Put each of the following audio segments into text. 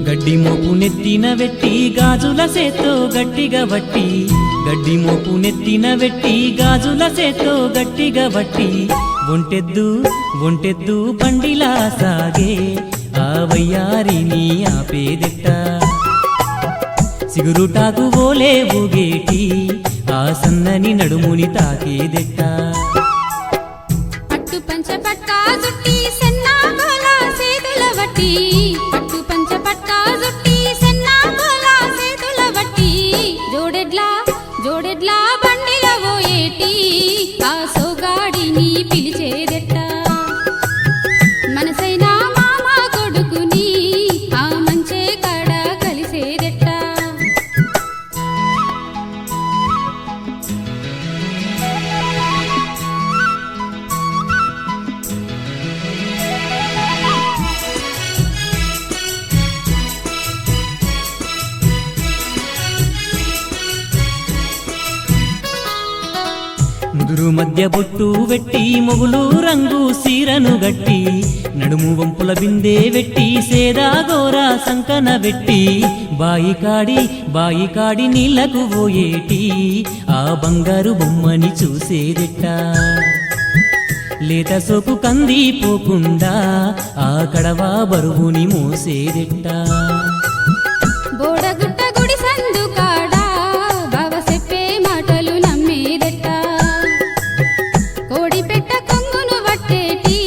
గడ్డి మోపు నెత్తిన వెట్టి గాజుల సేతో గట్టిగా వట్టి గడ్డి మోపు నెత్తిన వెట్టి గాజుల సేతో గట్టిగా వట్టి ఒంటెద్దు బండిలా సాగే ఆ వయ్యారిని ఆపేదెట్ట సిగురుటాకు ఓలే ఊగేటి ఆ సన్నని నడుముని తాకేదెట్ట పట్టు పంచ పట్టా జుట్టి సన్నా గోలా సేతుల వట్టి పట్టు పంచ పట్టా జుట్టి సన్నా గోలా సేతుల వట్టి జోడెడ్లా బండిల పోయేటి ఆ సోగాడిని పిలిచేదెట్ట మనసైనా మామ కొడుకుని ఆ మంచే కాడ కలిసేదెట్ట ముదురు మధ్య బొట్టు వెట్టి మొగులు రంగు సీరను గట్టి నడుము వంపుల బిందే వెట్టి సేదా గోరా సంకన వెట్టి బాయికాడి నీళ్లకు పోయేటి ఆ బంగారు బొమ్మని చూసేదెట్ట లేత సోకు కందిపోకుండా ఆ కడవా బరువుని మోసేదెట్ట బోడగుట్ట గుడి సందు కాడా బావ చెప్పే మాటలు నమ్మేదెట్ట కోడి పెట్ట కొంగును వట్టేటి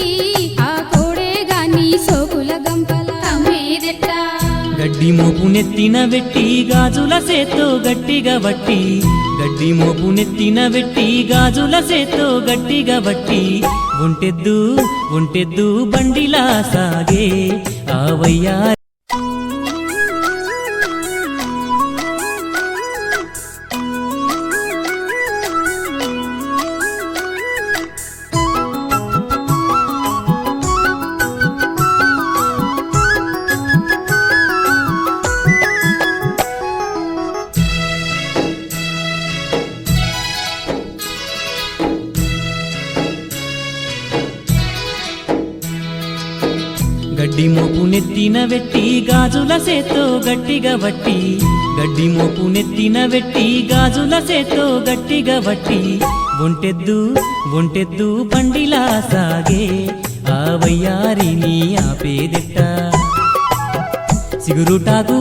ఆ కోడే గాని సోకుల గంపల అమ్మేదెట్ట గడ్డి మోపు నెత్తిన వెట్టి గాజుల సేతో గట్టిగా వట్టి గడ్డి మోపు నెత్తిన వెట్టి గాజుల సేతో గట్టిగా వట్టి ఒంటెద్దు బండిలా సాగే ఆ వయ్యా గడ్డి మోపు నెత్తిన వెట్టి గాజుల సేతో గట్టిగా వట్టి గడ్డి మోపు నెత్తిన వెట్టి గాజుల సేతో గట్టిగా వట్టి ఒంటెద్దు బండిలా సాగే ఆ వయ్యారిని ఆపేదెట్ట సిగురుటాకు